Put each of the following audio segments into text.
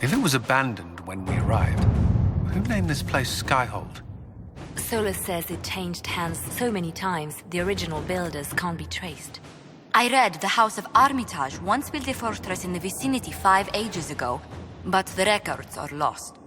If it was abandoned when we arrived, who named this place Skyhold? Solus says it changed hands so many times, the original builders can't be traced. I read the House of Armitage once built a fortress in the vicinity 5 ages ago, but the records are lost.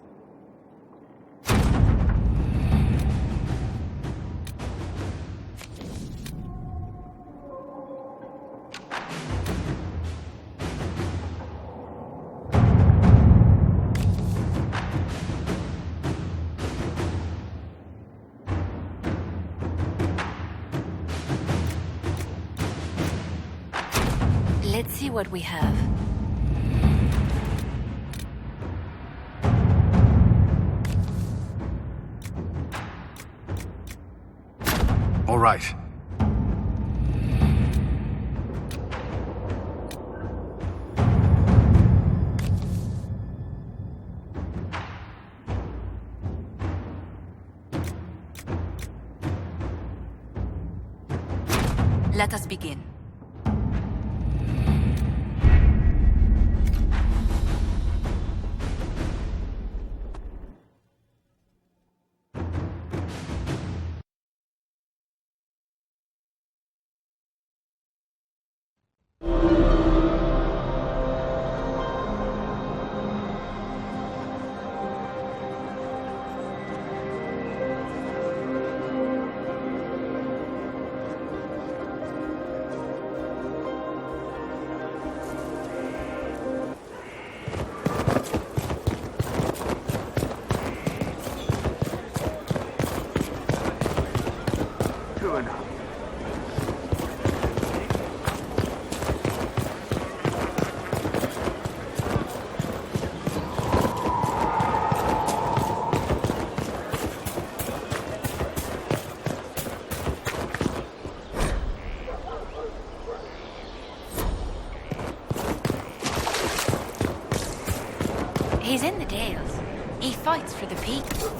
Let's see what we have. All right. Let us begin. He's in the Dales. He fights for the people.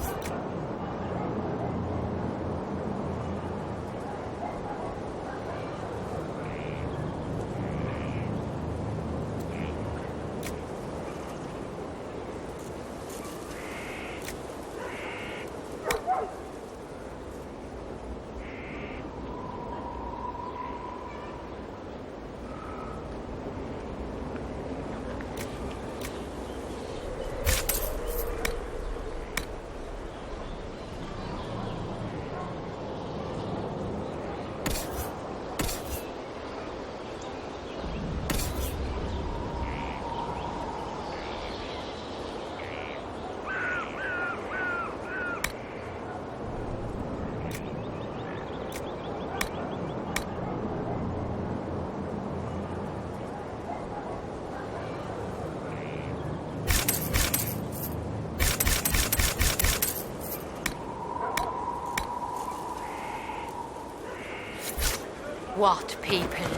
What people?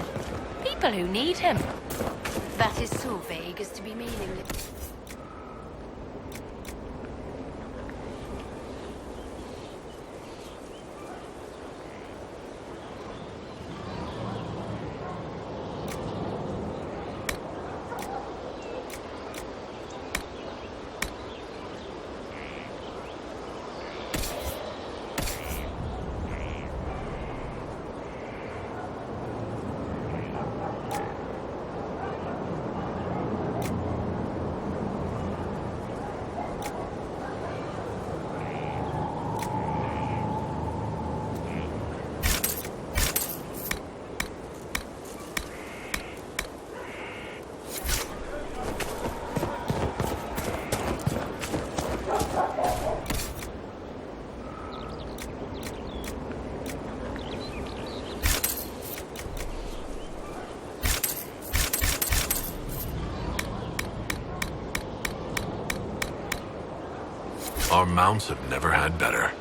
People who need him. That is so vague as to be meaningless. Our mounts have never had better.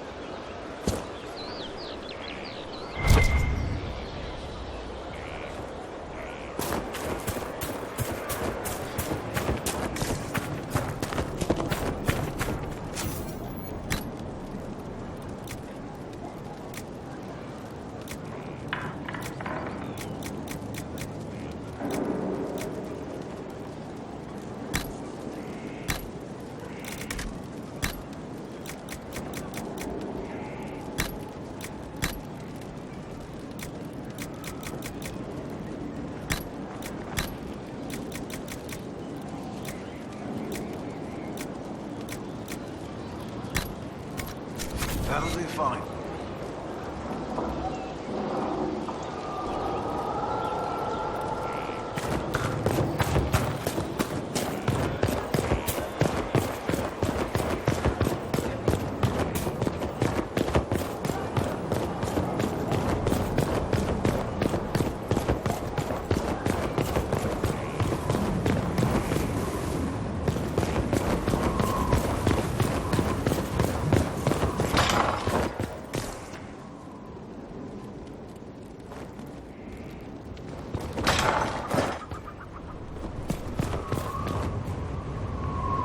That'll do fine.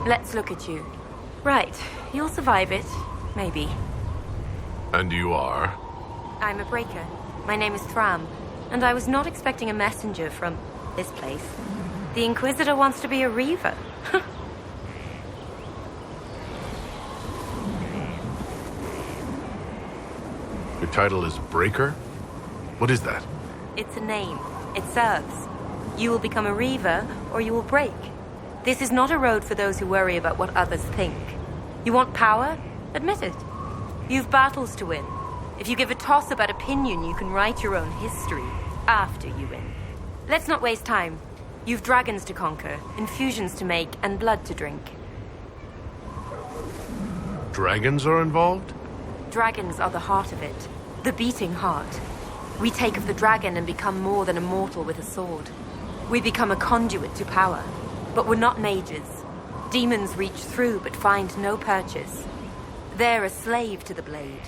Let's look at you. Right, you'll survive it. Maybe. And you are? I'm a breaker. My name is Thram, and I was not expecting a messenger from this place. The Inquisitor wants to be a Reaver. Your title is Breaker? What is that? It's a name. It serves. You will become a Reaver, or you will break. This is not a road for those who worry about what others think. You want power? Admit it. You've battles to win. If you give a toss about opinion, you can write your own history after you win. Let's not waste time. You've dragons to conquer, infusions to make, and blood to drink. Dragons are involved? Dragons are the heart of it. The beating heart. We take of the dragon and become more than a mortal with a sword. We become a conduit to power. But we're not mages. Demons reach through but find no purchase. They're a slave to the blade.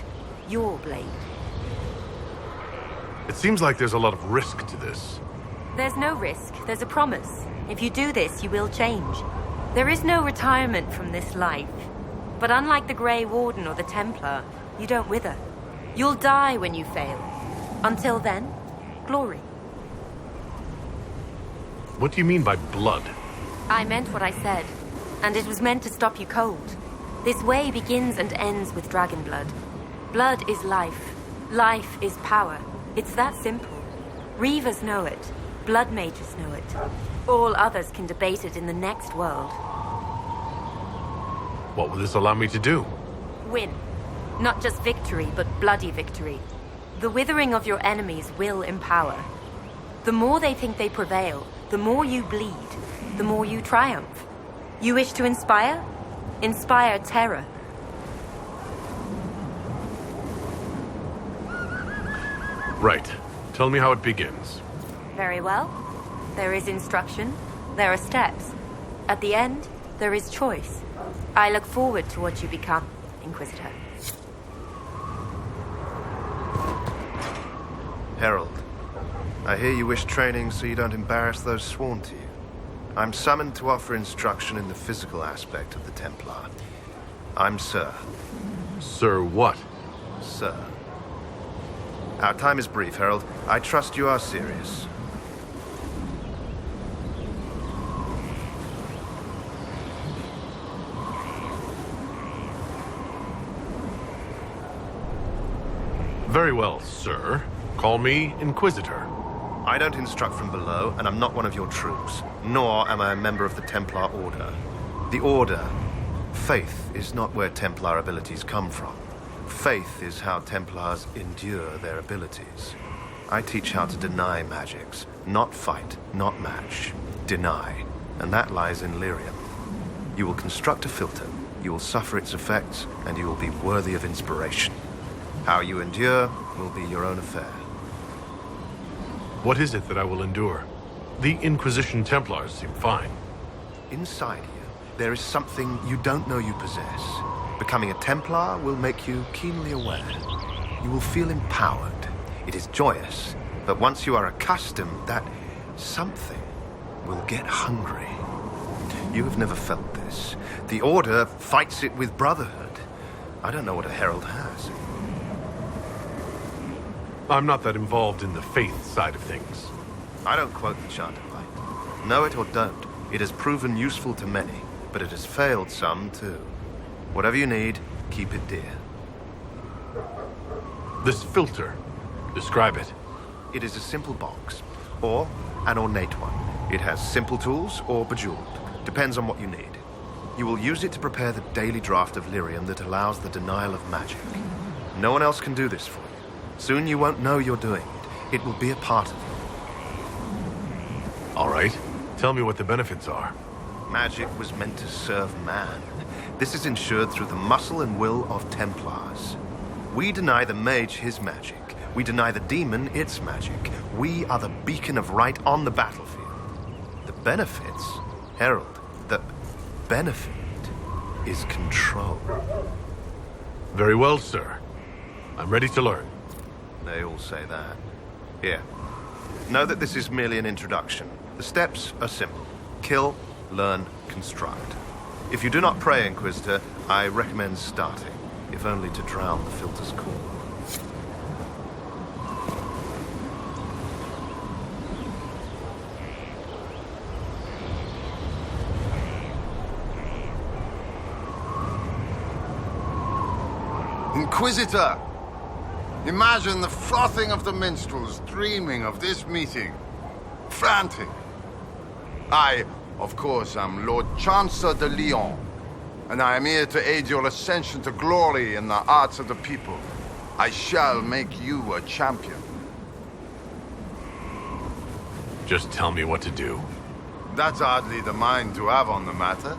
Your blade. It seems like there's a lot of risk to this. There's no risk. There's a promise. If you do this, you will change. There is no retirement from this life. But unlike the Grey Warden or the Templar, you don't wither. You'll die when you fail. Until then, glory. What do you mean by blood? I meant what I said, and it was meant to stop you cold. This way begins and ends with dragon blood. Blood is life. Life is power. It's that simple. Reavers know it. Blood mages know it. All others can debate it in the next world. What will this allow me to do? Win. Not just victory, but bloody victory. The withering of your enemies will empower. The more they think they prevail, the more you bleed, the more you triumph. You wish to inspire? Inspire terror. Right. Tell me how it begins. Very well. There is instruction. There are steps. At the end, there is choice. I look forward to what you become, Inquisitor. Herald, I hear you wish training so you don't embarrass those sworn to you. I'm summoned to offer instruction in the physical aspect of the Templar. I'm Sir. Sir what? Sir. Our time is brief, Herald. I trust you are serious. Very well, sir. Call me Inquisitor. I don't instruct from below, and I'm not one of your troops, nor am I a member of the Templar Order. The Order, faith, is not where Templar abilities come from. Faith is how Templars endure their abilities. I teach how to deny magics, not fight, not match. Deny. And that lies in lyrium. You will construct a filter, you will suffer its effects, and you will be worthy of inspiration. How you endure will be your own affair. What is it that I will endure? The Inquisition Templars seem fine. Inside you, there is something you don't know you possess. Becoming a Templar will make you keenly aware. You will feel empowered. It is joyous, but once you are accustomed, that something will get hungry. You have never felt this. The Order fights it with brotherhood. I don't know what a herald has. I'm not that involved in the faith side of things. I don't quote the Chant of Light. Know it or don't, it has proven useful to many, but it has failed some too. Whatever you need, keep it dear. This filter, describe it. It is a simple box, or an ornate one. It has simple tools or bejeweled. Depends on what you need. You will use it to prepare the daily draft of lyrium that allows the denial of magic. No one else can do this for you. Soon you won't know you're doing it. It will be a part of you. All right. Tell me what the benefits are. Magic was meant to serve man. This is ensured through the muscle and will of Templars. We deny the mage his magic. We deny the demon its magic. We are the beacon of right on the battlefield. The benefits, Herald, the benefit is control. Very well, sir. I'm ready to learn. They all say that. Here. Know that this is merely an introduction. The steps are simple. Kill, learn, construct. If you do not pray, Inquisitor, I recommend starting, if only to drown the filter's call. Inquisitor! Imagine the frothing of the minstrels dreaming of this meeting. Frantic. I, of course, am Lord Chancellor de Lyon, and I am here to aid your ascension to glory in the arts of the people. I shall make you a champion. Just tell me what to do. That's hardly the mind to have on the matter.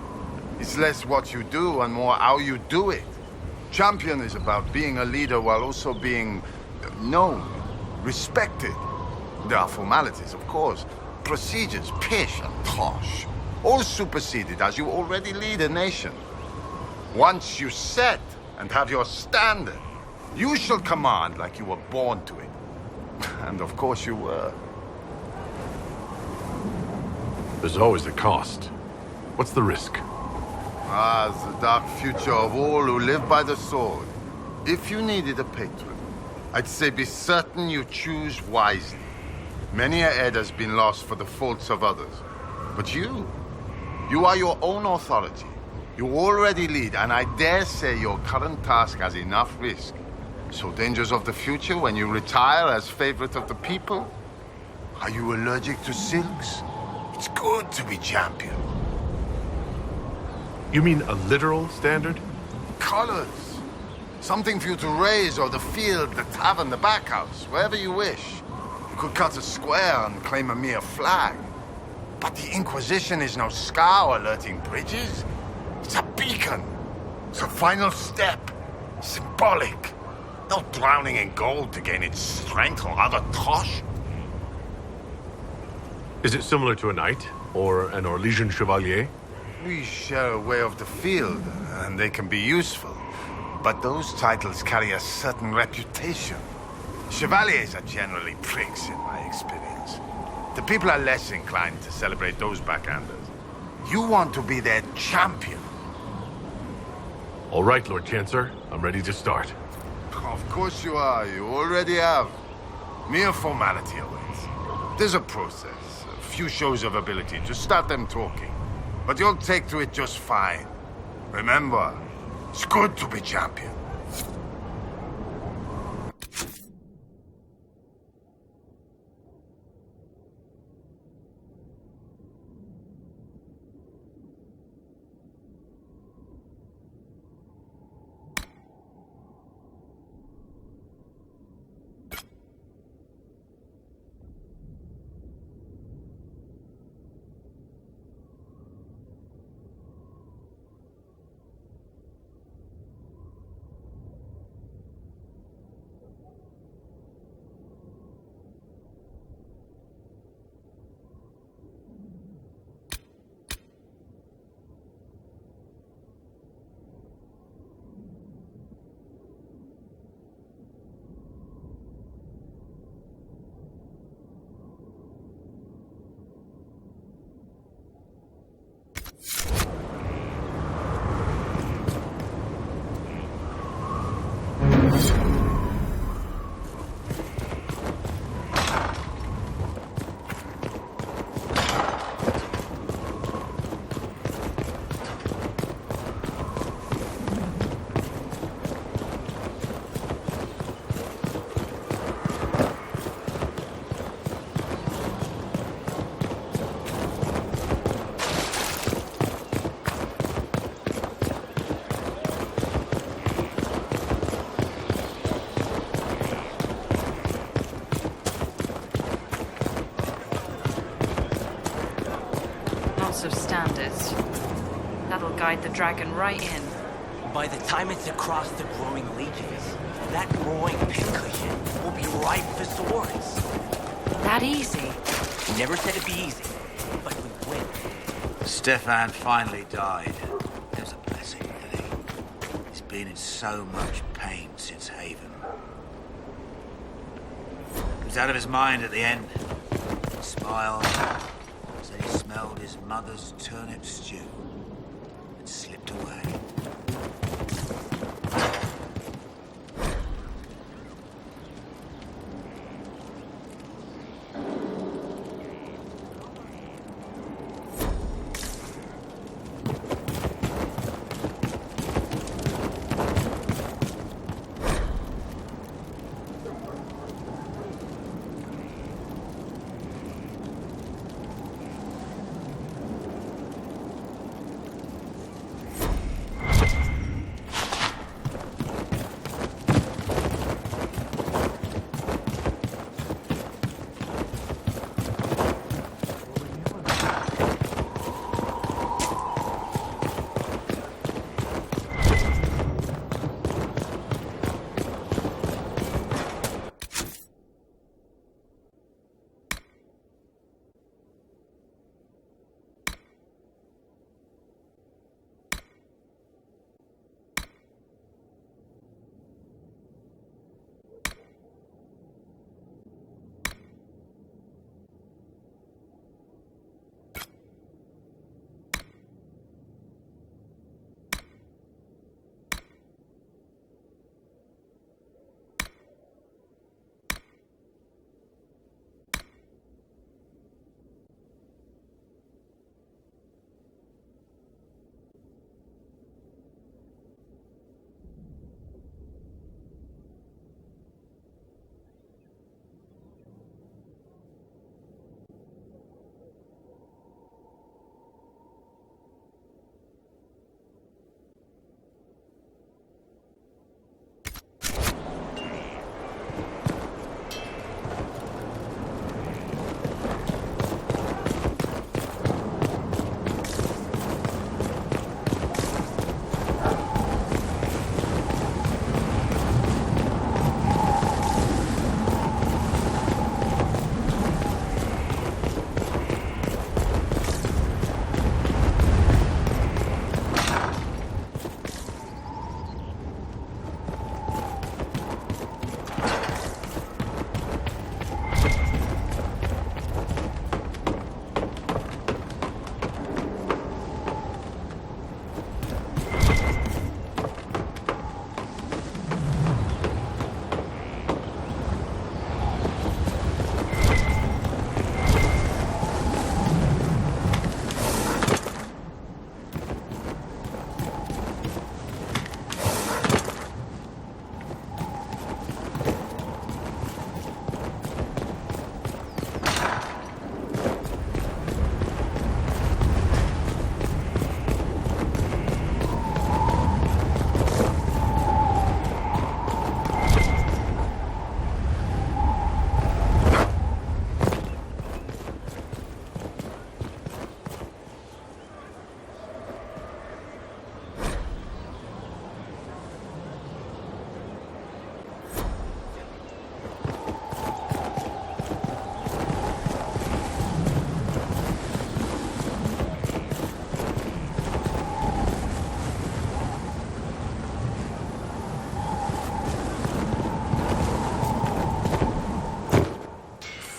It's less what you do and more how you do it. Champion is about being a leader while also being known, respected. There are formalities, of course. Procedures, pish and tosh. All superseded as you already lead a nation. Once you set and have your standard, you shall command like you were born to it. And of course you were. There's always a cost. What's the risk? Ah, the dark future of all who live by the sword. If you needed a patron, I'd say be certain you choose wisely. Many a head has been lost for the faults of others. But you are your own authority. You already lead, and I dare say your current task has enough risk. So dangers of the future when you retire as favorite of the people? Are you allergic to silks? It's good to be champion. You mean a literal standard? Colors. Something for you to raise, or the field, the tavern, the backhouse, wherever you wish. You could cut a square and claim a mere flag. But the Inquisition is no scow alerting bridges. It's a beacon. It's a final step. Symbolic. No drowning in gold to gain its strength or other tosh. Is it similar to a knight? Or an Orlesian chevalier? We share a way of the field, and they can be useful. But those titles carry a certain reputation. Chevaliers are generally pricks, in my experience. The people are less inclined to celebrate those backhanders. You want to be their champion. All right, Lord Chancellor. I'm ready to start. Of course you are. You already have. Mere formality awaits. There's a process, a few shows of ability to start them talking. But you'll take to it just fine. Remember, it's good to be champion. of standards. That'll guide the dragon right in. By the time it's across the growing legions, that growing pincushion will be ripe for swords. That easy? Never said it'd be easy, but we win. Stefan finally died. It was a blessing, really. He's been in so much pain since Haven. He was out of his mind at the end. He smiled, said he smelled his mother's turnip stew, and slipped away.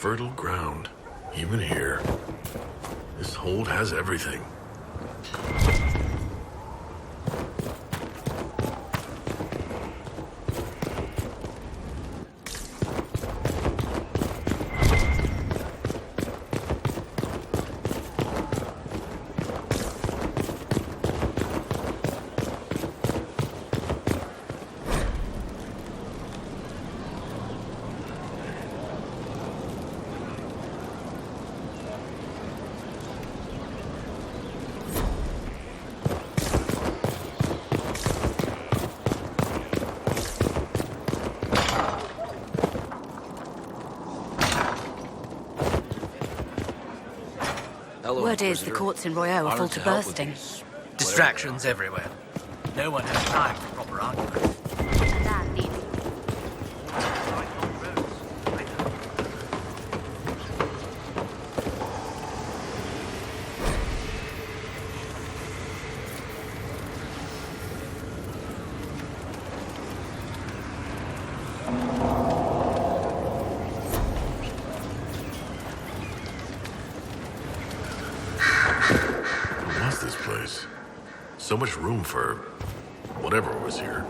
Fertile ground, even here. This hold has everything. Word is the courts in Royaux are full to bursting. Distractions everywhere. No one has time for proper argument. What was this place? So much room for whatever was here.